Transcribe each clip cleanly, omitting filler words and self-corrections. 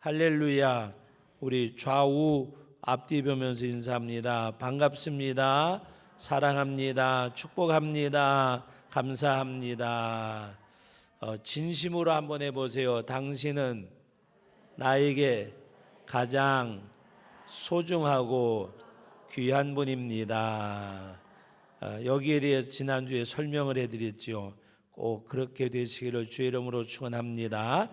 할렐루야. 우리 좌우 앞뒤 보면서 인사합니다. 반갑습니다. 사랑합니다. 축복합니다. 감사합니다. 진심으로 한번 해보세요. 당신은 나에게 가장 소중하고 귀한 분입니다. 여기에 대해 지난주에 설명을 해드렸죠. 꼭 그렇게 되시기를 주의 이름으로 축원합니다.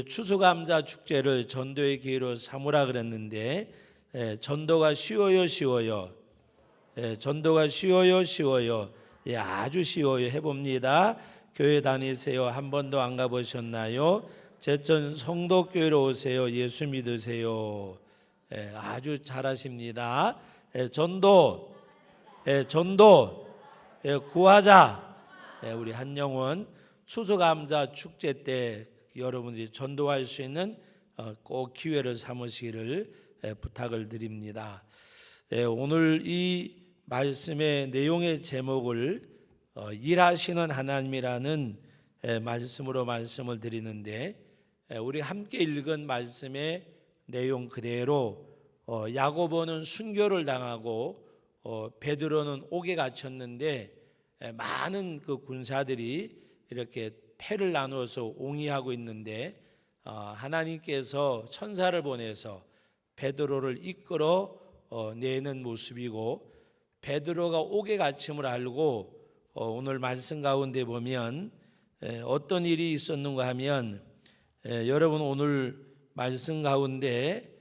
추수감사 축제를 전도의 기회로 삼으라 그랬는데, 전도가 쉬워요, 쉬워요. 전도가 쉬워요, 쉬워요. 아주 쉬워요. 해봅니다. 교회 다니세요. 한 번도 안 가보셨나요? 제천 성도교회로 오세요. 예수 믿으세요. 아주 잘하십니다. 전도, 구하자. 우리 한영원 추수감사 축제 때 여러분들이 전도할 수 있는 꼭 기회를 삼으시기를 부탁을 드립니다. 오늘 이 말씀의 내용의 제목을 일하시는 하나님이라는 말씀으로 말씀을 드리는데, 우리 함께 읽은 말씀의 내용 그대로 야고보는 순교를 당하고 베드로는 옥에 갇혔는데, 많은 그 군사들이 이렇게 패를 나누어서 옹이하고 있는데, 하나님께서 천사를 보내서 베드로를 이끌어 내는 모습이고, 베드로가 옥에 갇힘을 알고 오늘 말씀 가운데 보면 어떤 일이 있었는가 하면, 여러분 오늘 말씀 가운데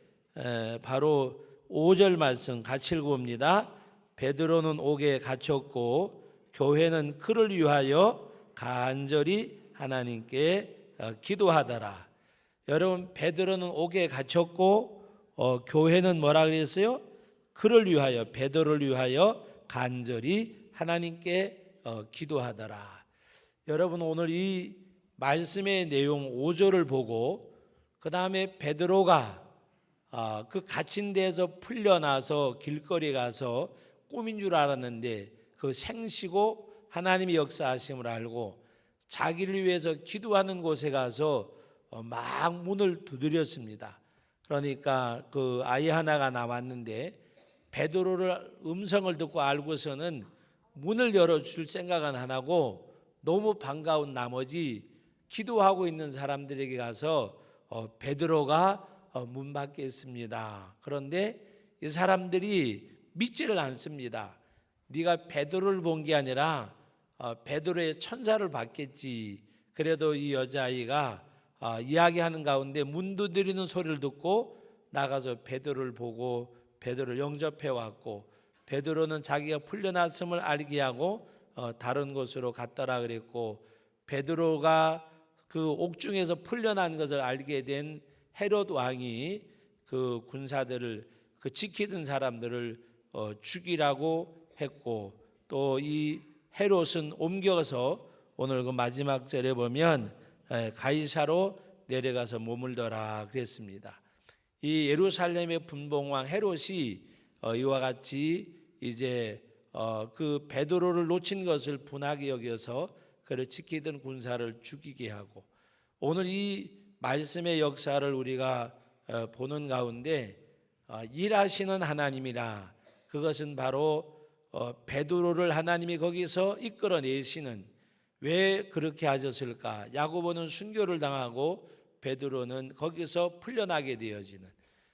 바로 5절 말씀 같이 읽어봅니다. 베드로는 옥에 갇혔고 교회는 그를 위하여 간절히 하나님께 기도하더라. 여러분, 베드로는 옥에 갇혔고 교회는 뭐라 그랬어요? 그를 위하여, 베드로를 위하여 간절히 하나님께 기도하더라. 여러분, 오늘 이 말씀의 내용 5절을 보고 그 다음에 베드로가 그 갇힌 데에서 풀려나서 길거리에 가서 꿈인 줄 알았는데 그 생시고 하나님의 역사하심을 알고 자기를 위해서 기도하는 곳에 가서 막 문을 두드렸습니다. 그러니까 그 아이 하나가 나왔는데 베드로를 음성을 듣고 알고서는 문을 열어줄 생각은 안 하고 너무 반가운 나머지 기도하고 있는 사람들에게 가서 베드로가 문 밖에 있습니다. 그런데 이 사람들이 믿지를 않습니다. 네가 베드로를 본 게 아니라 베드로의 천사를 봤겠지. 그래도 이 여자아이가 이야기하는 가운데 문 두드리는 소리를 듣고 나가서 베드로를 보고 베드로를 영접해 왔고, 베드로는 자기가 풀려났음을 알게 하고 다른 곳으로 갔더라 그랬고, 베드로가 그 옥중에서 풀려난 것을 알게 된 헤롯 왕이 그 군사들을, 그 지키던 사람들을 죽이라고 했고, 또 이 헤롯은 옮겨서 오늘 그 마지막 절에 보면 가이사로 내려가서 머물더라 그랬습니다. 이 예루살렘의 분봉왕 헤롯이 이와 같이 이제 그 베드로를 놓친 것을 분하게 여겨서 그를 지키던 군사를 죽이게 하고, 오늘 이 말씀의 역사를 우리가 보는 가운데 일하시는 하나님이라, 그것은 바로 베드로를 하나님이 거기서 이끌어내시는, 왜 그렇게 하셨을까? 야고보는 순교를 당하고 베드로는 거기서 풀려나게 되어지는,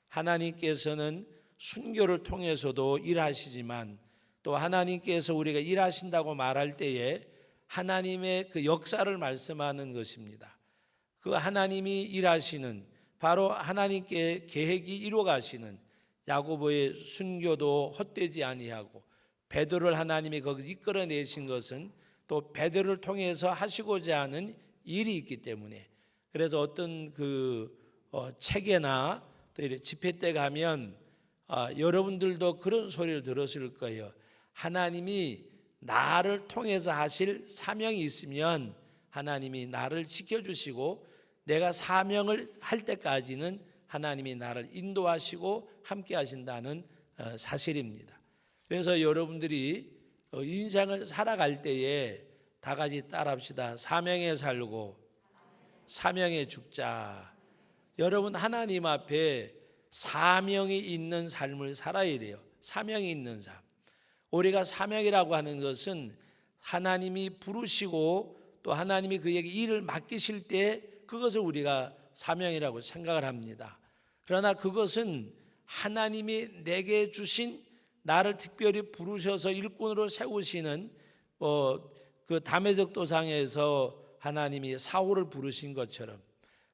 하나님께서는 순교를 통해서도 일하시지만 또 하나님께서 우리가 일하신다고 말할 때에 하나님의 그 역사를 말씀하는 것입니다. 그 하나님이 일하시는, 바로 하나님께 계획이 이루어가시는, 야고보의 순교도 헛되지 아니하고 베드로를 하나님이 거기서 이끌어내신 것은 또 베드로를 통해서 하시고자 하는 일이 있기 때문에, 그래서 어떤 그 책에나 또 집회 때 가면 여러분들도 그런 소리를 들었을 거예요. 하나님이 나를 통해서 하실 사명이 있으면 하나님이 나를 지켜주시고 내가 사명을 할 때까지는 하나님이 나를 인도하시고 함께 하신다는 사실입니다. 그래서 여러분들이 인생을 살아갈 때에 다 같이 따라합시다. 사명에 살고 사명에 죽자. 여러분 하나님 앞에 사명이 있는 삶을 살아야 돼요. 사명이 있는 삶. 우리가 사명이라고 하는 것은 하나님이 부르시고 또 하나님이 그에게 일을 맡기실 때 그것을 우리가 사명이라고 생각을 합니다. 그러나 그것은 하나님이 내게 주신, 나를 특별히 부르셔서 일꾼으로 세우시는 그 다메섹 도상에서 하나님이 사울을 부르신 것처럼,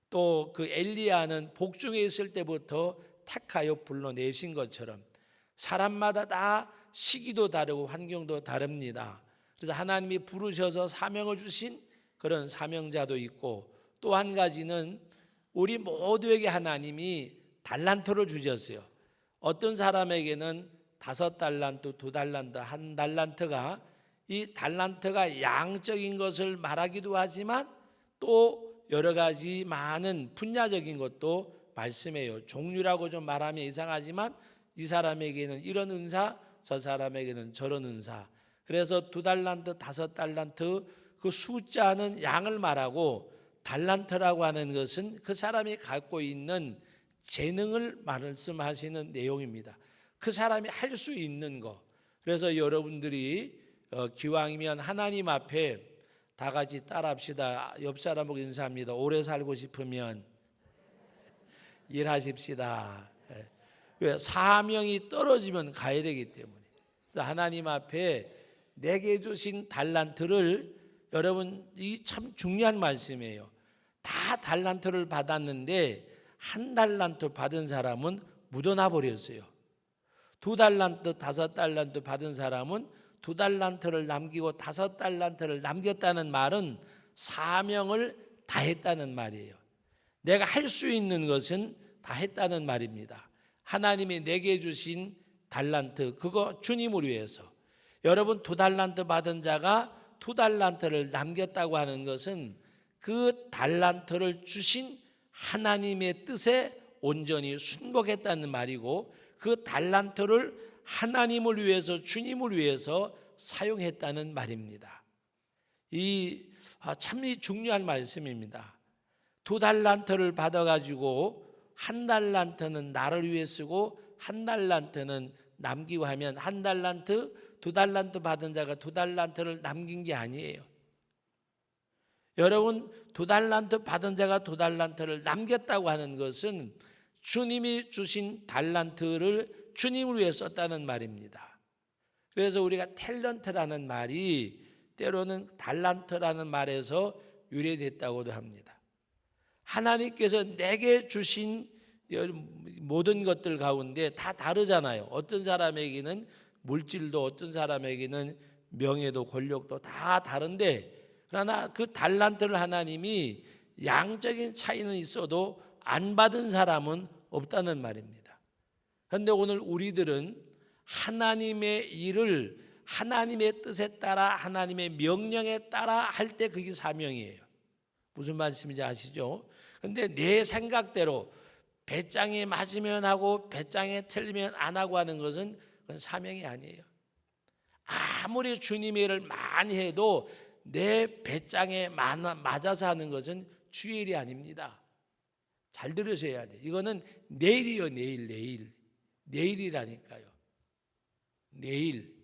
또 그 엘리야는 복중에 있을 때부터 택하여 불러내신 것처럼 사람마다 다 시기도 다르고 환경도 다릅니다. 그래서 하나님이 부르셔서 사명을 주신 그런 사명자도 있고, 또 한 가지는 우리 모두에게 하나님이 달란트를 주셨어요. 어떤 사람에게는 5달란트, 2달란트, 1달란트가, 이 달란트가 양적인 것을 말하기도 하지만 또 여러 가지 많은 분야적인 것도 말씀해요. 종류라고 좀 말하면 이상하지만 이 사람에게는 이런 은사, 저 사람에게는 저런 은사. 그래서 2달란트, 5달란트, 그 숫자는 양을 말하고, 달란트라고 하는 것은 그 사람이 갖고 있는 재능을 말씀하시는 내용입니다. 그 사람이 할 수 있는 거. 그래서 여러분들이 기왕이면 하나님 앞에 다 같이 따라합시다. 옆 사람하고 인사합니다. 오래 살고 싶으면 일하십시다. 왜? 사명이 떨어지면 가야 되기 때문에. 하나님 앞에 내게 주신 달란트를, 여러분 이 참 중요한 말씀이에요. 다 달란트를 받았는데 1달란트 받은 사람은 묻어나 버렸어요. 2달란트, 5달란트 받은 사람은 2달란트를 남기고 5달란트를 남겼다는 말은 사명을 다 했다는 말이에요. 내가 할 수 있는 것은 다 했다는 말입니다. 하나님이 내게 주신 달란트, 그거 주님을 위해서. 여러분 2달란트 받은 자가 2달란트를 남겼다고 하는 것은 그 달란트를 주신 하나님의 뜻에 온전히 순복했다는 말이고, 그 달란트를 하나님을 위해서, 주님을 위해서 사용했다는 말입니다. 참 중요한 말씀입니다. 2달란트를 받아가지고 1달란트는 나를 위해 쓰고 1달란트는 남기고 하면, 1달란트, 2달란트 받은 자가 2달란트를 남긴 게 아니에요. 여러분 2달란트 받은 자가 2달란트를 남겼다고 하는 것은 주님이 주신 달란트를 주님을 위해 썼다는 말입니다. 그래서 우리가 탤런트라는 말이 때로는 달란트라는 말에서 유래됐다고도 합니다. 하나님께서 내게 주신 모든 것들 가운데 다 다르잖아요. 어떤 사람에게는 물질도, 어떤 사람에게는 명예도, 권력도 다 다른데, 그러나 그 달란트를 하나님이 양적인 차이는 있어도 안 받은 사람은 없다는 말입니다. 그런데 오늘 우리들은 하나님의 일을 하나님의 뜻에 따라, 하나님의 명령에 따라 할 때 그게 사명이에요. 무슨 말씀인지 아시죠? 그런데 내 생각대로 배짱에 맞으면 하고 배짱에 틀리면 안 하고 하는 것은 그건 사명이 아니에요. 아무리 주님의 일을 많이 해도 내 배짱에 맞아서 하는 것은 주의 일이 아닙니다. 잘 들으셔야 돼요. 이거는 내일이요, 내일이라니까요. 내일.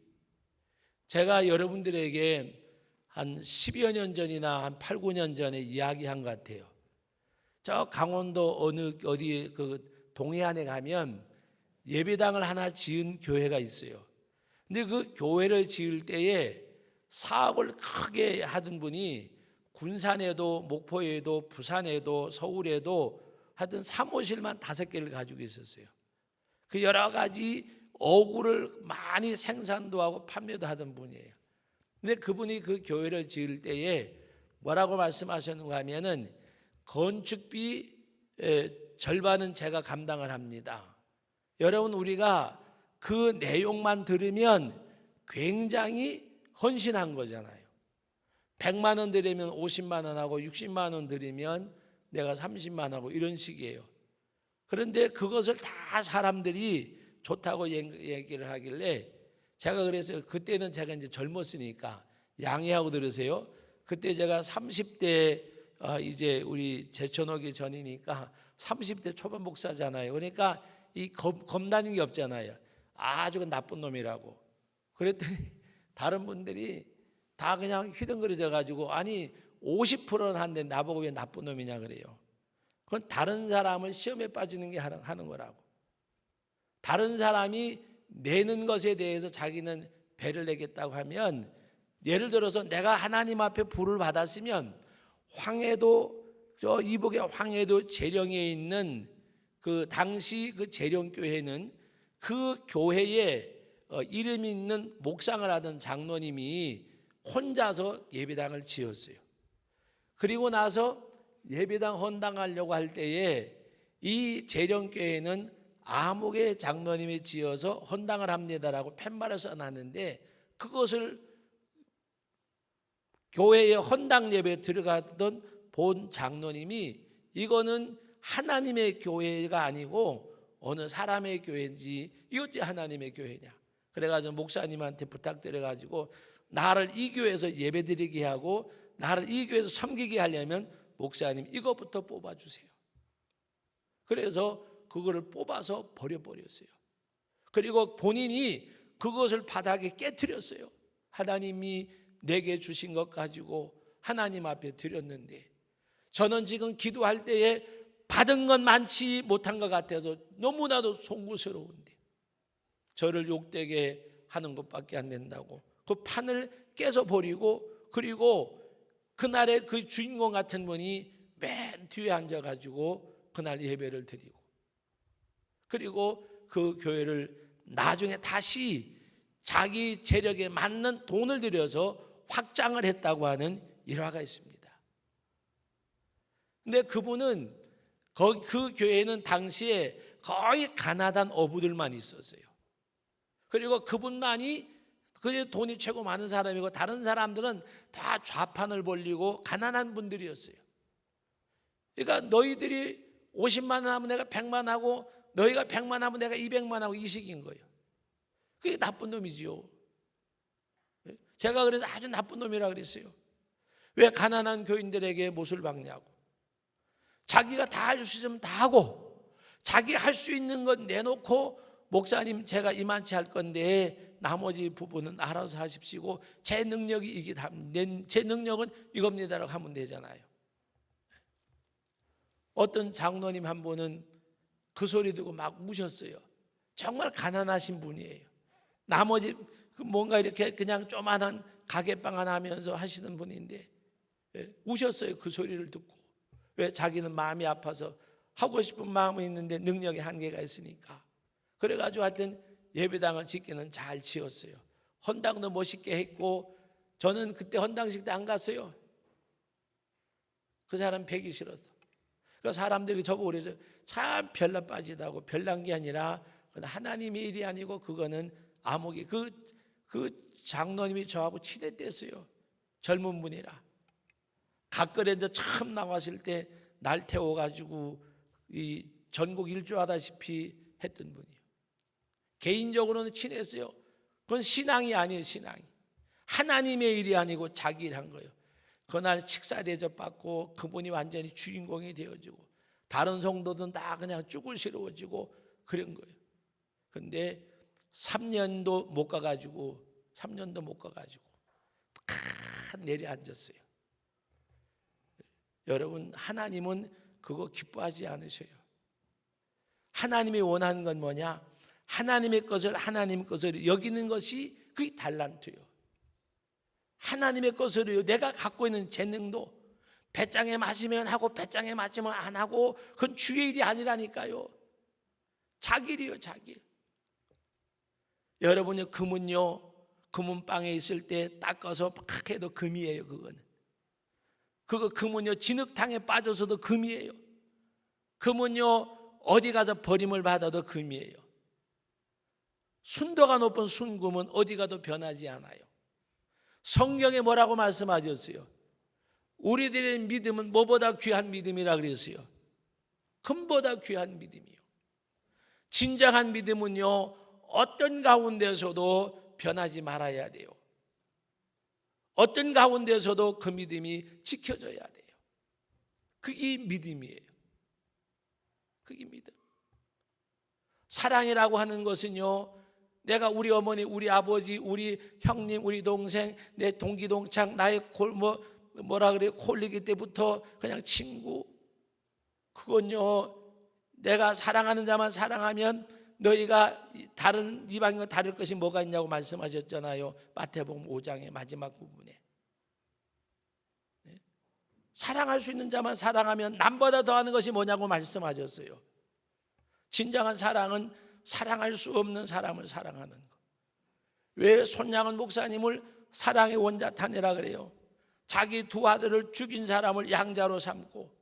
제가 여러분들에게 한 10여 년 전이나 한 8, 9년 전에 이야기한 것 같아요. 저 강원도 어디 그 동해안에 가면 예배당을 하나 지은 교회가 있어요. 근데 그 교회를 지을 때에 사업을 크게 하던 분이 군산에도, 목포에도, 부산에도, 서울에도 하여튼 사무실만 5개를 가지고 있었어요. 그 여러 가지 어구를 많이 생산도 하고 판매도 하던 분이에요. 근데 그분이 그 교회를 지을 때에 뭐라고 말씀하셨는가 하면은, 건축비 절반은 제가 감당을 합니다. 여러분 우리가 그 내용만 들으면 굉장히 헌신한 거잖아요. 100만 원 드리면 50만 원 하고 60만 원 드리면 내가 30만 원 하고 이런 식이에요. 그런데 그것을 다 사람들이 좋다고 얘기를 하길래 제가 그래서 그때는 제가 이제 젊었으니까 양해하고 들으세요. 그때 제가 30대 이제 우리 제천오기 전이니까 30대 초반 목사잖아요. 그러니까 이 겁나는 게 없잖아요. 아주 나쁜 놈이라고. 그랬더니 다른 분들이 다 그냥 휘둥그레져 가지고 아니 50%는 한데 나보고 왜 나쁜 놈이냐 그래요. 그건 다른 사람을 시험에 빠지는 게 하는 거라고. 다른 사람이 내는 것에 대해서 자기는 배를 내겠다고 하면, 예를 들어서 내가 하나님 앞에 부를 받았으면 황해도, 저 이북의 황해도 재령에 있는 그 당시 그 재령교회는 그 교회에 이름 있는 목상을 하던 장로님이 혼자서 예배당을 지었어요. 그리고 나서 예배당 헌당하려고 할 때에 이 재령교회는 아목의 장로님이 지어서 헌당을 합니다라고 팻말을 써놨는데, 그것을 교회의 헌당 예배에 들어가던 본 장로님이 이거는 하나님의 교회가 아니고 어느 사람의 교회인지 이거 어째 하나님의 교회냐, 그래가지고 목사님한테 부탁드려가지고 나를 이 교회에서 예배드리게 하고 나를 이 교회에서 섬기게 하려면 목사님 이것부터 뽑아주세요. 그래서 그거를 뽑아서 버려버렸어요. 그리고 본인이 그것을 바닥에 깨트렸어요. 하나님이 내게 주신 것 가지고 하나님 앞에 드렸는데 저는 지금 기도할 때에 받은 건 많지 못한 것 같아서 너무나도 송구스러운데 저를 욕되게 하는 것밖에 안 된다고 그 판을 깨서 버리고, 그리고 그날의 그 주인공 같은 분이 맨 뒤에 앉아가지고 그날 예배를 드리고, 그리고 그 교회를 나중에 다시 자기 재력에 맞는 돈을 들여서 확장을 했다고 하는 일화가 있습니다. 근데 그분은 그 교회는 당시에 거의 가난한 어부들만 있었어요. 그리고 그분만이 그 돈이 최고 많은 사람이고 다른 사람들은 다 좌판을 벌리고 가난한 분들이었어요. 그러니까 너희들이 50만 원 하면 내가 100만 하고 너희가 100만 하면 내가 200만 하고 이 식인 거예요. 그게 나쁜 놈이지요. 제가 그래서 아주 나쁜 놈이라 그랬어요. 왜 가난한 교인들에게 못을 박냐고. 자기가 다 할 수 있으면 다 하고 자기 할 수 있는 건 내놓고 목사님 제가 이만치 할 건데 나머지 부분은 알아서 하십시오. 제 능력이 제 능력은 이겁니다라고 하면 되잖아요. 어떤 장로님 한 분은 그 소리 듣고 막 우셨어요. 정말 가난하신 분이에요. 나머지 뭔가 이렇게 그냥 조만한 가게방 하나 하면서 하시는 분인데 우셨어요. 그 소리를 듣고. 왜? 자기는 마음이 아파서 하고 싶은 마음이 있는데 능력의 한계가 있으니까. 그래가지고 하여튼 예배당을 짓기는 잘 지었어요. 헌당도 멋있게 했고 저는 그때 헌당식 때 안 갔어요. 그 사람 뵈기 싫어서. 그 사람들이 저보고 그래서 참 별나 빠지다고. 별난 게 아니라 하나님의 일이 아니고 그거는 아목이 그 장로님이 저하고 친했댔어요. 젊은 분이라. 각거리에서 처음 나왔을 때 날 태워가지고 이 전국 일주하다시피 했던 분이에요. 개인적으로는 친했어요. 그건 신앙이 아니에요. 신앙이 하나님의 일이 아니고 자기 일 한 거예요. 그날 식사 대접 받고 그분이 완전히 주인공이 되어지고 다른 성도들은 다 그냥 쭈글스러워지고 그런 거예요. 근데 3년도 못 가가지고 탁 내려앉았어요. 여러분, 하나님은 그거 기뻐하지 않으셔요. 하나님이 원하는 건 뭐냐? 하나님의 것을 여기는 것이 그게 달란트요. 하나님의 것을 내가 갖고 있는 재능도 배짱에 맞으면 하고 배짱에 맞으면 안 하고 그건 주의 일이 아니라니까요. 자기 일이요, 자기 일. 여러분이 금은방에 있을 때 닦아서 막 해도 금이에요. 그거 금은요 진흙탕에 빠져서도 금이에요. 금은요 어디 가서 버림을 받아도 금이에요. 순도가 높은 순금은 어디 가도 변하지 않아요. 성경에 뭐라고 말씀하셨어요? 우리들의 믿음은 뭐보다 귀한 믿음이라 그랬어요. 금보다 귀한 믿음이요. 진정한 믿음은요 어떤 가운데서도 변하지 말아야 돼요. 어떤 가운데서도 그 믿음이 지켜져야 돼요. 그게 믿음이에요. 그게 믿음. 사랑이라고 하는 것은요, 내가 우리 어머니, 우리 아버지, 우리 형님, 우리 동생, 내 동기동창, 나의 콜리기 때부터 그냥 친구, 그건요, 내가 사랑하는 자만 사랑하면 너희가 다른 이방인과 다를 것이 뭐가 있냐고 말씀하셨잖아요. 마태복음 5장의 마지막 부분에. 사랑할 수 있는 자만 사랑하면 남보다 더하는 것이 뭐냐고 말씀하셨어요. 진정한 사랑은 사랑할 수 없는 사람을 사랑하는 것. 왜 손양은 목사님을 사랑의 원자탄이라 그래요? 자기 두 아들을 죽인 사람을 양자로 삼고,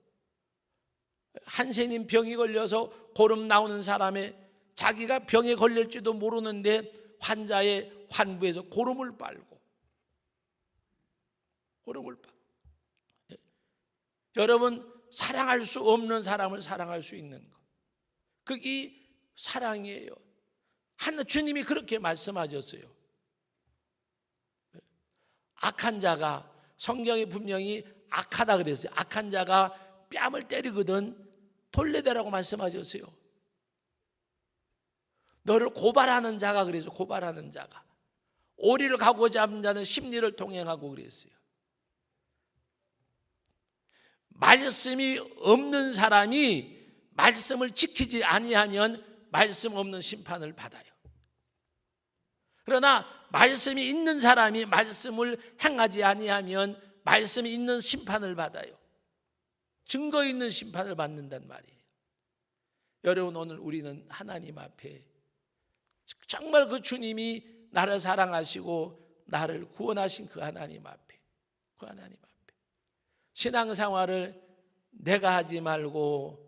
한센인 병이 걸려서 고름 나오는 사람의 자기가 병에 걸릴지도 모르는데 환자의 환부에서 고름을 빨고, 여러분, 사랑할 수 없는 사람을 사랑할 수 있는 것, 그게 사랑이에요. 주님이 그렇게 말씀하셨어요. 악한 자가, 성경에 분명히 악하다 그랬어요. 악한 자가 뺨을 때리거든 돌려대라고 말씀하셨어요. 너를 고발하는 자가 그래서 고발하는 자가, 오리를 가고자 하는 자는 심리를 동행하고 그랬어요. 말씀이 없는 사람이 말씀을 지키지 아니하면 말씀 없는 심판을 받아요. 그러나 말씀이 있는 사람이 말씀을 행하지 아니하면 말씀이 있는 심판을 받아요. 증거 있는 심판을 받는단 말이에요. 여러분, 오늘 우리는 하나님 앞에 정말 그 주님이 나를 사랑하시고 나를 구원하신 그 하나님 앞에, 신앙생활을 내가 하지 말고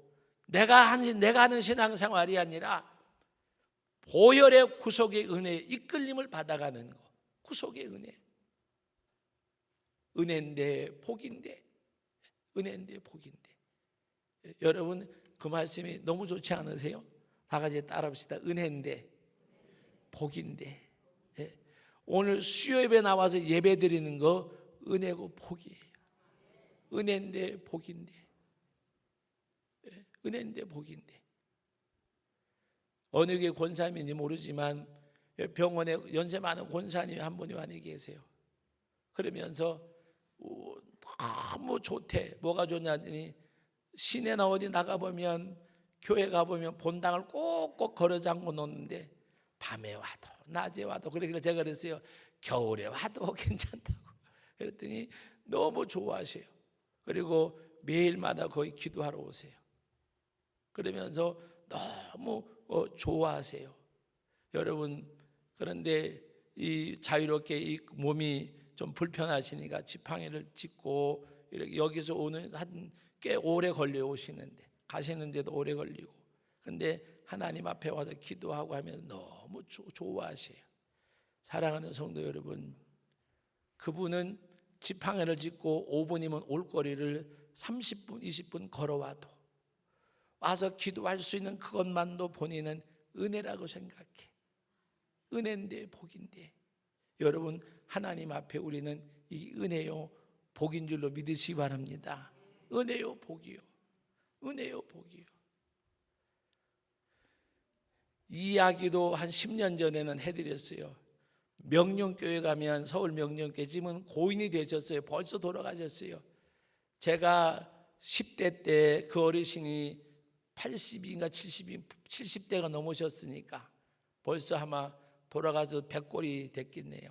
내가 하는 신앙생활이 아니라 보혈의 구속의 은혜에 이끌림을 받아가는 거. 구속의 은혜. 은혜인데 복인데, 여러분, 그 말씀이 너무 좋지 않으세요? 다 같이 따라합시다. 은혜인데 복인데. 오늘 수요예배 나와서 예배 드리는 거 은혜고 복이에요. 은혜인데 복인데. 어느 게 권사님인지 모르지만 병원에 연세 많은 권사님이 한 분이 많이 계세요. 그러면서 너무 좋대. 뭐가 좋냐더니 시내나 어디 나가보면, 교회 가보면 본당을 꼭꼭 걸어 잠궈 놓는데 밤에 와도 낮에 와도, 그러길래 제가 그랬어요. 겨울에 와도 괜찮다고. 그랬더니 너무 좋아하세요. 그리고 매일마다 거의 기도하러 오세요. 그러면서 너무 좋아하세요. 여러분, 그런데 이 자유롭게 이 몸이 좀 불편하시니까 지팡이를 짚고 이렇게 여기서 오는 한 꽤 오래 걸려 오시는데, 가시는데도 오래 걸리고, 근데 하나님 앞에 와서 기도하고 하면 너무 좋아하세요. 사랑하는 성도 여러분, 그분은 지팡이를 짚고 5분이면 올 거리를 30분, 20분 걸어와도 와서 기도할 수 있는 그것만도 본인은 은혜라고 생각해. 은혜인데 복인데. 여러분, 하나님 앞에 우리는 이 은혜요 복인 줄로 믿으시기 바랍니다. 은혜요 복이요. 이 이야기도 한 10년 전에는 해드렸어요. 명령교회 가면, 서울 명령교회, 지금은 고인이 되셨어요. 벌써 돌아가셨어요. 제가 10대 때 그 어르신이 80인가 70대가 넘으셨으니까 벌써 아마 돌아가서 100골이 됐겠네요.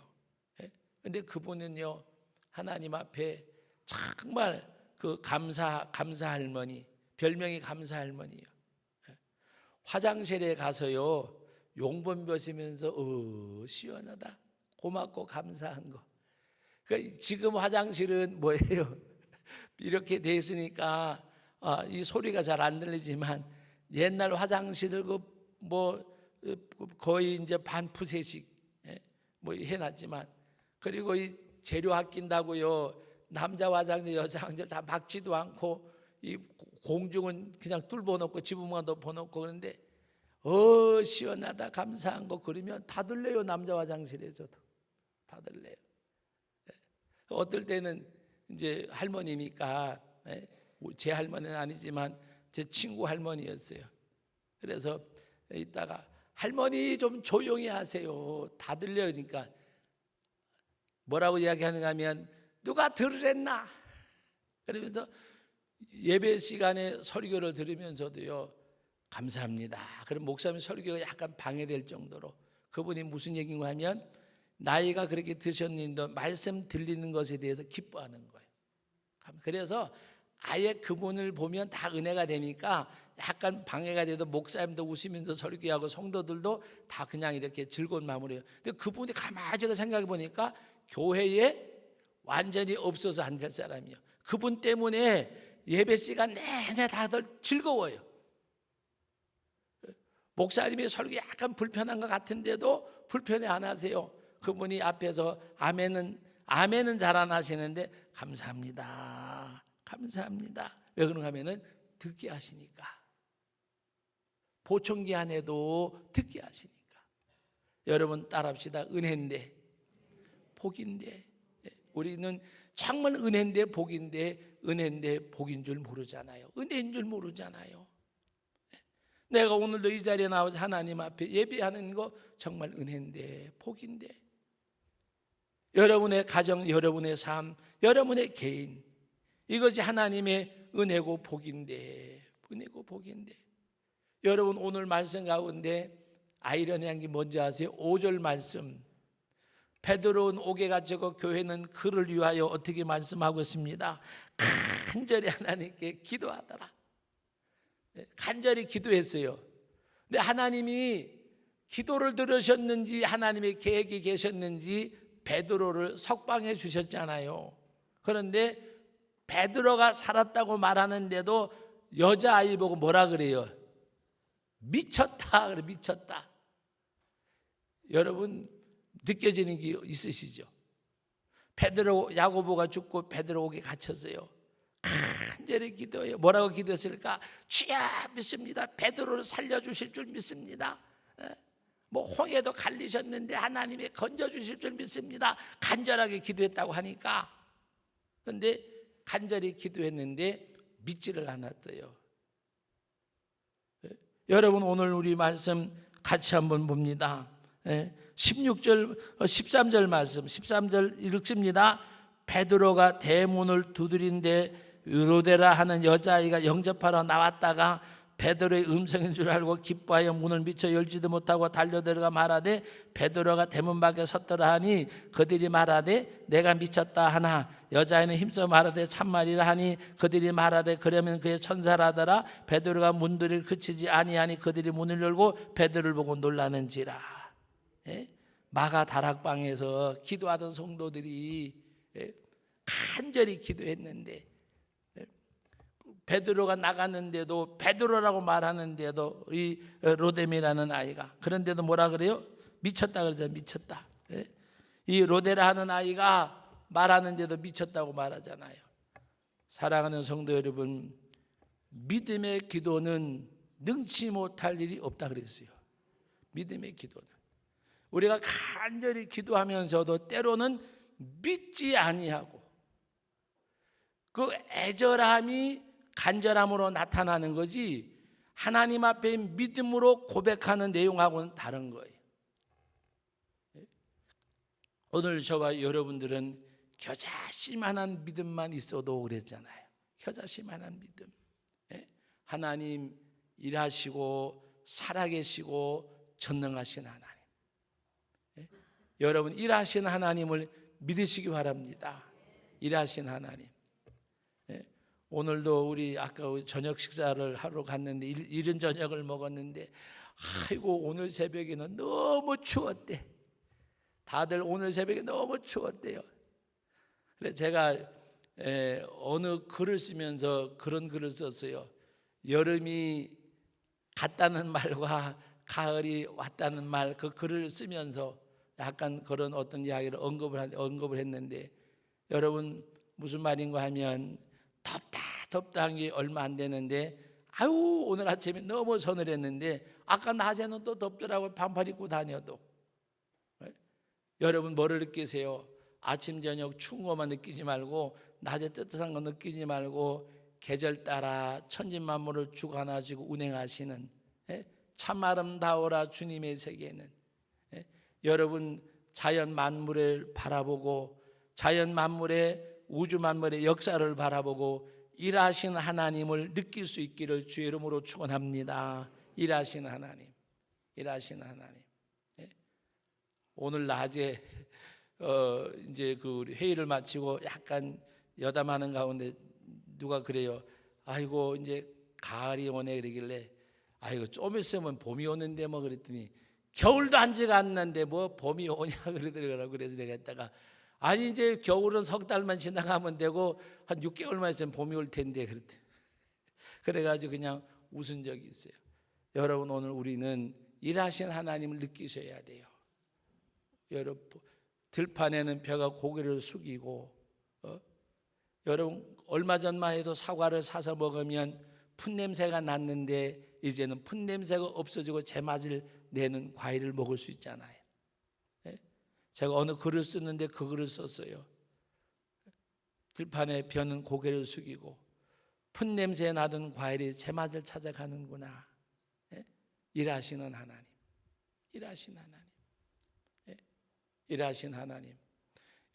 그런데 그분은요, 하나님 앞에 정말 그 감사 할머니, 별명이 감사 할머니요. 화장실에 가서요 용본 벼시면서 시원하다, 고맙고 감사한 거. 그러니까 지금 화장실은 뭐예요? 이렇게 돼 있으니까 이 소리가 잘 안 들리지만, 옛날 화장실을 거의 이제 반푸세식 뭐 해놨지만, 그리고 이 재료 아낀다고요 남자 화장실, 여자 화장실 다 막지도 않고, 이 공중은 그냥 뚫어 놓고 지붕만 덮어 놓고, 그런데 시원하다, 감사한 거 그러면 다 들려요. 남자 화장실에서도 다 들려요. 어떨 때는 이제 할머니니까, 제 할머니는 아니지만 제 친구 할머니였어요. 그래서 이따가 할머니 좀 조용히 하세요. 다 들려니까 뭐라고 이야기하는가 하면 누가 들으랬나? 그러면서 예배 시간에 설교를 들으면서도요, 감사합니다. 그럼 목사님 설교가 약간 방해될 정도로, 그분이 무슨 얘기인가 하면 나이가 그렇게 드셨는데 말씀 들리는 것에 대해서 기뻐하는 거예요. 그래서 아예 그분을 보면 다 은혜가 되니까 약간 방해가 돼도 목사님도 웃으면서 설교하고 성도들도 다 그냥 이렇게 즐거운 마음으로 해요. 근데 그분이 가만히 제가 생각해 보니까 교회에 완전히 없어서 앉을 사람이요. 그분 때문에 예배 시간 내내 다들 즐거워요. 목사님이 설교 약간 불편한 것 같은데도 불편해 안 하세요. 그분이 앞에서 아멘은 잘 안 하시는데 감사합니다. 감사합니다. 왜 그런가 하면은 듣게 하시니까. 보청기 안에도 듣게 하시니까. 여러분 따라합시다. 은혜인데 복인데. 우리는 정말 은혜인데 복인데, 은혜인데 복인 줄 모르잖아요. 은혜인 줄 모르잖아요. 내가 오늘도 이 자리에 나와서 하나님 앞에 예배하는 거 정말 은혜인데 복인데, 여러분의 가정, 여러분의 삶, 여러분의 개인, 이것이 하나님의 은혜고 복인데, 은혜고 복인데. 여러분 오늘 말씀 가운데 아이러니한 게 뭔지 아세요? 5절 말씀, 베드로는 옥에 갇히고 교회는 그를 위하여 어떻게 말씀하고 있습니다. 간절히 하나님께 기도하더라. 간절히 기도했어요. 근데 하나님이 기도를 들으셨는지 하나님의 계획이 계셨는지 베드로를 석방해 주셨잖아요. 그런데 베드로가 살았다고 말하는데도 여자아이 보고 뭐라 그래요? 미쳤다 그래. 미쳤다. 여러분 느껴지는 게 있으시죠? 베드로, 야고보가 죽고 베드로 옥에 갇혔어요. 간절히 기도해요. 뭐라고 기도했을까? 주여 믿습니다. 베드로를 살려주실 줄 믿습니다. 뭐 홍해도 갈리셨는데 하나님이 건져주실 줄 믿습니다. 간절하게 기도했다고 하니까. 그런데 간절히 기도했는데 믿지를 않았어요. 여러분 오늘 우리 말씀 같이 한번 봅니다. 16절, 13절 말씀, 13절 읽습니다. 베드로가 대문을 두드린데 로데라 하는 여자아이가 영접하러 나왔다가 베드로의 음성인 줄 알고 기뻐하여 문을 미쳐 열지도 못하고 달려들어가 말하되 베드로가 대문 밖에 섰더라 하니 그들이 말하되 내가 미쳤다 하나 여자아이는 힘써 말하되 참말이라 하니 그들이 말하되 그러면 그의 천사라더라. 베드로가 문들을 그치지 아니하니 그들이 문을 열고 베드로를 보고 놀라는지라. 마가 다락방에서 기도하던 성도들이 간절히 기도했는데 베드로가 나갔는데도 베드로라고 말하는데도 이 로뎀이라는 아이가 그런데도 뭐라 그래요? 미쳤다 그러죠. 미쳤다. 이 로데라 하는 아이가 말하는데도 미쳤다고 말하잖아요. 사랑하는 성도 여러분, 믿음의 기도는 능치 못할 일이 없다 그랬어요. 믿음의 기도는 우리가 간절히 기도하면서도 때로는 믿지 아니하고 그 애절함이 간절함으로 나타나는 거지 하나님 앞에 믿음으로 고백하는 내용하고는 다른 거예요. 오늘 저와 여러분들은 겨자씨만한 믿음만 있어도 그랬잖아요. 겨자씨만한 믿음. 하나님 일하시고 살아계시고 전능하신 하나님. 여러분 일하신 하나님을 믿으시기 바랍니다. 일하신 하나님. 오늘도 우리 아까 저녁 식사를 하러 갔는데 이른 저녁을 먹었는데 아이고 오늘 새벽에는 너무 추웠대. 다들 오늘 새벽에 너무 추웠대요. 그래서 제가 어느 글을 쓰면서 그런 글을 썼어요. 여름이 갔다는 말과 가을이 왔다는 말, 그 글을 쓰면서 약간 그런 어떤 이야기를 언급을 했는데 여러분 무슨 말인가 하면 덥다 한 게 얼마 안 되는데 아유 오늘 아침에 너무 서늘했는데 아까 낮에는 또 덥더라고요. 반팔 입고 다녀도. 여러분 뭐를 느끼세요? 아침 저녁 추운 것만 느끼지 말고 낮에 뜨뜻한 거 느끼지 말고 계절 따라 천진만물을 주관하시고 운행하시는 참 아름다워라 주님의 세계는. 여러분 자연 만물을 바라보고 자연 만물의 우주 만물의 역사를 바라보고 일하신 하나님을 느낄 수 있기를 주의 이름으로 축원합니다. 일하신 하나님, 일하신 하나님. 오늘 낮에 이제 그 회의를 마치고 약간 여담하는 가운데 누가 그래요. 아이고 이제 가을이 오네 그러길래 아이고 좀 있으면 봄이 오는데 뭐 그랬더니 겨울도 한지가 않는데 뭐 봄이 오냐 그러더라고요. 그래서 내가 했다가 아니 이제 겨울은 석 달만 지나가면 되고 한 6개월만 있으면 봄이 올 텐데 그랬더니 그래가지고 그냥 웃은 적이 있어요. 여러분 오늘 우리는 일하신 하나님을 느끼셔야 돼요. 여러분 들판에는 벼가 고개를 숙이고 여러분 얼마 전만 해도 사과를 사서 먹으면 풋냄새가 났는데 이제는 풋냄새가 없어지고 제맛을 내는 과일을 먹을 수 있잖아요. 제가 어느 글을 썼는데 그 글을 썼어요. 들판에 벼는 고개를 숙이고 풋냄새 나던 과일이 제맛을 찾아가는구나. 일하시는 하나님, 일하신 하나님, 일하신 하나님.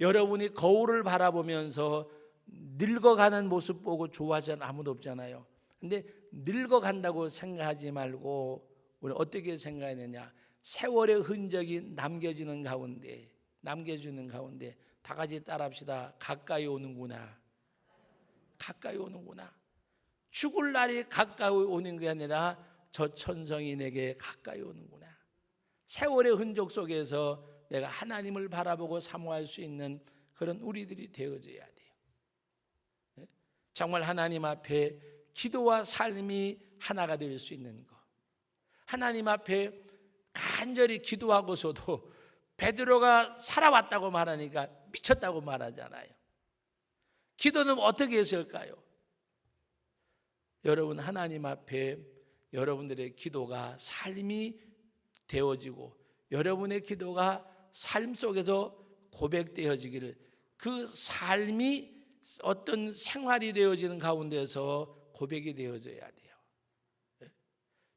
여러분이 거울을 바라보면서 늙어가는 모습 보고 좋아하지 않는 아무도 없잖아요. 근데 늙어간다고 생각하지 말고 우리 어떻게 생각해야 되냐. 세월의 흔적이 남겨지는 가운데 다 같이 따라합시다. 가까이 오는구나. 가까이 오는구나. 죽을 날이 가까이 오는 게 아니라 저 천성이 내게 가까이 오는구나. 세월의 흔적 속에서 내가 하나님을 바라보고 사모할 수 있는 그런 우리들이 되어져야 돼요. 정말 하나님 앞에 기도와 삶이 하나가 될 수 있는 것. 하나님 앞에 간절히 기도하고서도 베드로가 살아왔다고 말하니까 미쳤다고 말하잖아요. 기도는 어떻게 했을까요? 여러분 하나님 앞에 여러분들의 기도가 삶이 되어지고 여러분의 기도가 삶 속에서 고백되어지기를 그 삶이 어떤 생활이 되어지는 가운데서 고백이 되어져야 돼요.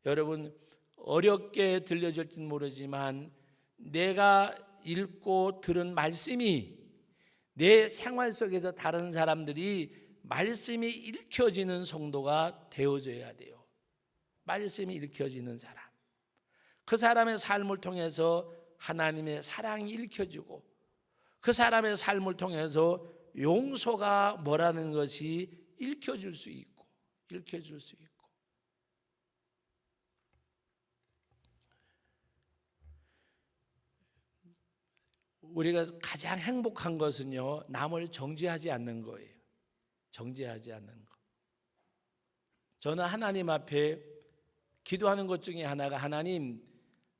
여러분 어렵게 들려질지는 모르지만 내가 읽고 들은 말씀이 내 생활 속에서 다른 사람들이 말씀이 읽혀지는 성도가 되어져야 돼요. 말씀이 읽혀지는 사람. 그 사람의 삶을 통해서 하나님의 사랑이 읽혀지고 그 사람의 삶을 통해서 용서가 뭐라는 것이 읽혀질 수 있고 우리가 가장 행복한 것은요 남을 정죄하지 않는 거예요. 정죄하지 않는 것. 저는 하나님 앞에 기도하는 것 중에 하나가 하나님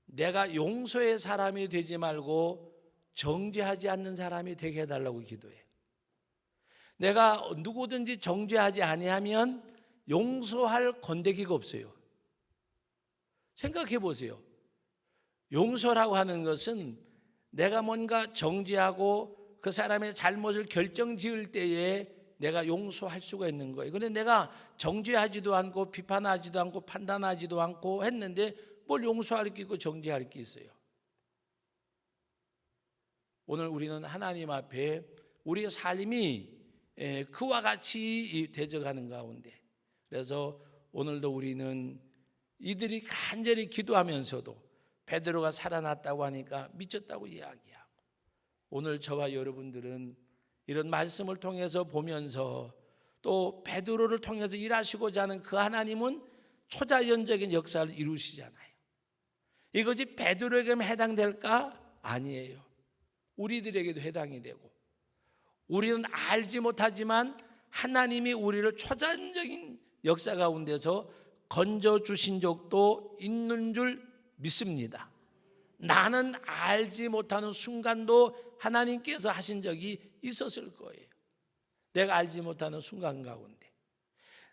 내가 용서의 사람이 되지 말고 정죄하지 않는 사람이 되게 해달라고 기도해요. 내가 누구든지 정죄하지 아니하면 용서할 건더기가 없어요. 생각해 보세요. 용서라고 하는 것은 내가 뭔가 정죄하고 그 사람의 잘못을 결정지을 때에 내가 용서할 수가 있는 거예요. 그런데 내가 정죄하지도 않고 비판하지도 않고 판단하지도 않고 했는데 뭘 용서할 게 있고 정죄할 게 있어요. 오늘 우리는 하나님 앞에 우리의 삶이 그와 같이 되어가는 가운데 그래서 오늘도 우리는 이들이 간절히 기도하면서도 베드로가 살아났다고 하니까 미쳤다고 이야기하고 오늘 저와 여러분들은 이런 말씀을 통해서 보면서 또 베드로를 통해서 일하시고자 하는 그 하나님은 초자연적인 역사를 이루시잖아요. 이것이 베드로에게만 해당될까? 아니에요. 우리들에게도 해당이 되고 우리는 알지 못하지만 하나님이 우리를 초자연적인 역사 가운데서 건져주신 적도 있는 줄 믿습니다. 나는 알지 못하는 순간도 하나님께서 하신 적이 있었을 거예요. 내가 알지 못하는 순간 가운데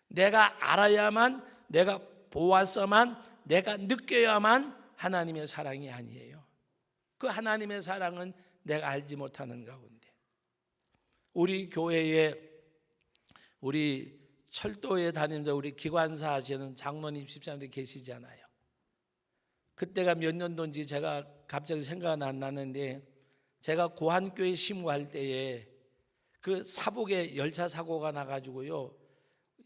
내가 알아야만 내가 보았어만 내가 느껴야만 하나님의 사랑이 아니에요. 그 하나님의 사랑은 내가 알지 못하는 가운데 우리 교회에 우리 철도에 다니면서 우리 기관사 하시는 장로님 집사님들 계시잖아요. 그때가 몇 년도인지 제가 갑자기 생각은 안 나는데, 제가 고한교회 심우할 때에 그 사복에 열차 사고가 나가지고요,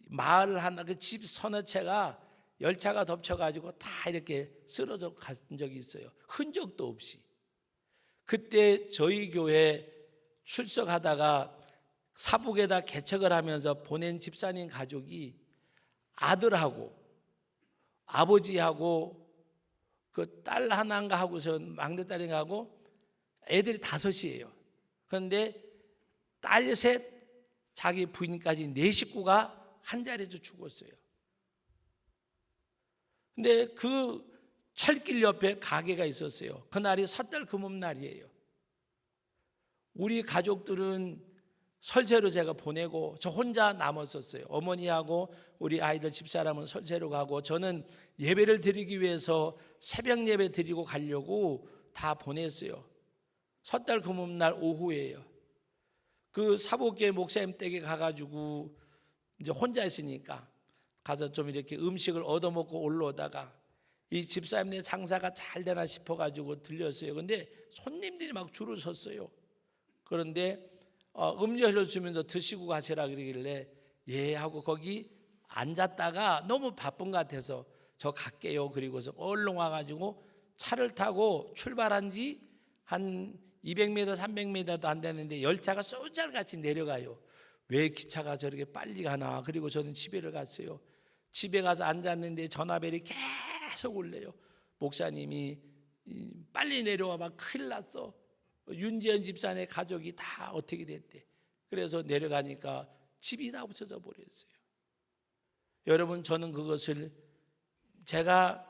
마을 하나, 그 집 서너 채가 열차가 덮쳐가지고 다 이렇게 쓰러져 간 적이 있어요. 흔적도 없이. 그때 저희 교회 출석하다가 사북에다 개척을 하면서 보낸 집사님 가족이 아들하고 아버지하고 그 딸 하나인가 하고서 막내딸인가 하고 애들이 5이에요. 그런데 딸 셋, 자기 부인까지 4식구가 한 자리에서 죽었어요. 근데 그 철길 옆에 가게가 있었어요. 그날이 섣달 금음날이에요. 우리 가족들은 설제로 제가 보내고 저 혼자 남았었어요. 어머니하고 우리 아이들 집사람은 설제로 가고, 저는 예배를 드리기 위해서 새벽 예배 드리고 가려고 다 보냈어요. 섣달 금음날 오후예요. 그 사복교회 목사님 댁에 가가지고 이제 혼자 있으니까 가서 좀 이렇게 음식을 얻어먹고 올라오다가 이 집사님네 장사가 잘 되나 싶어가지고 들렸어요. 근데 손님들이 막 줄을 섰어요. 그런데 음료를 주면서 드시고 가시라 그러길래 예 하고 거기 앉았다가 너무 바쁜 것 같아서 저 갈게요. 그리고서 얼른 와가지고 차를 타고 출발한 지 한 200m 300m도 안 되는데 열차가 쏘잘같이 내려가요. 왜 기차가 저렇게 빨리 가나. 그리고 저는 집에를 갔어요. 집에 가서 앉았는데 전화벨이 계속 울려요. 목사님이 빨리 내려와 봐, 큰일 났어. 윤지연 집사네 가족이 다 어떻게 됐대. 그래서 내려가니까 집이 다 없어져 버렸어요. 여러분, 저는 그것을 제가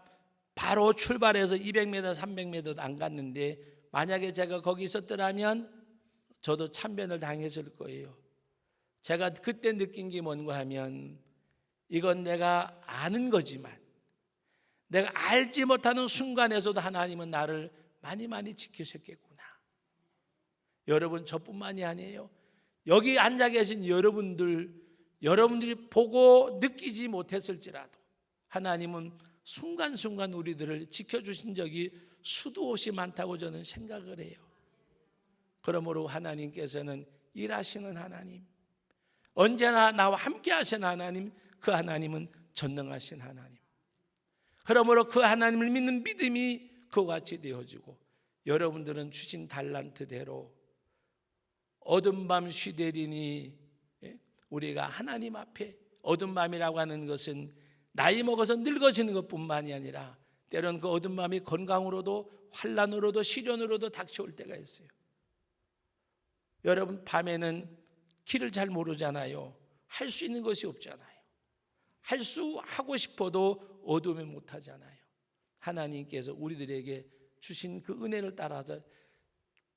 바로 출발해서 200m 300m도 안 갔는데 만약에 제가 거기 있었더라면 저도 참변을 당했을 거예요. 제가 그때 느낀 게 뭔가 하면, 이건 내가 아는 거지만 내가 알지 못하는 순간에서도 하나님은 나를 많이 지키셨겠구나. 여러분, 저뿐만이 아니에요. 여기 앉아 계신 여러분들이 보고 느끼지 못했을지라도 하나님은 순간순간 우리들을 지켜주신 적이 수도 없이 많다고 저는 생각을 해요. 그러므로 하나님께서는 일하시는 하나님, 언제나 나와 함께 하신 하나님, 그 하나님은 전능하신 하나님. 그러므로 그 하나님을 믿는 믿음이 그와 같이 되어지고, 여러분들은 주신 달란트대로 어둠 밤 쉬되리니, 우리가 하나님 앞에, 어둠 밤이라고 하는 것은 나이 먹어서 늙어지는 것뿐만이 아니라 때로는 그 어둠 밤이 건강으로도 환난으로도 시련으로도 닥쳐올 때가 있어요. 여러분, 밤에는 길을 잘 모르잖아요. 할 수 있는 것이 없잖아요. 하고 싶어도 어둠에 못하잖아요. 하나님께서 우리들에게 주신 그 은혜를 따라서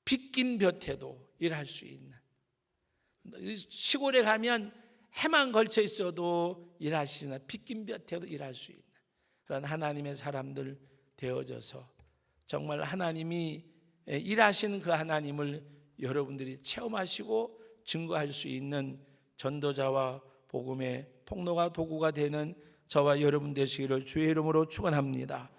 빗긴 볕에도 일할 수 있는, 시골에 가면 해만 걸쳐 있어도 일하시나 빗긴 볕에도 일할 수 있는 그런 하나님의 사람들 되어져서 정말 하나님이 일하시는 그 하나님을 여러분들이 체험하시고 증거할 수 있는 전도자와 복음의 통로가 도구가 되는 저와 여러분 되시기를 주의 이름으로 축원합니다.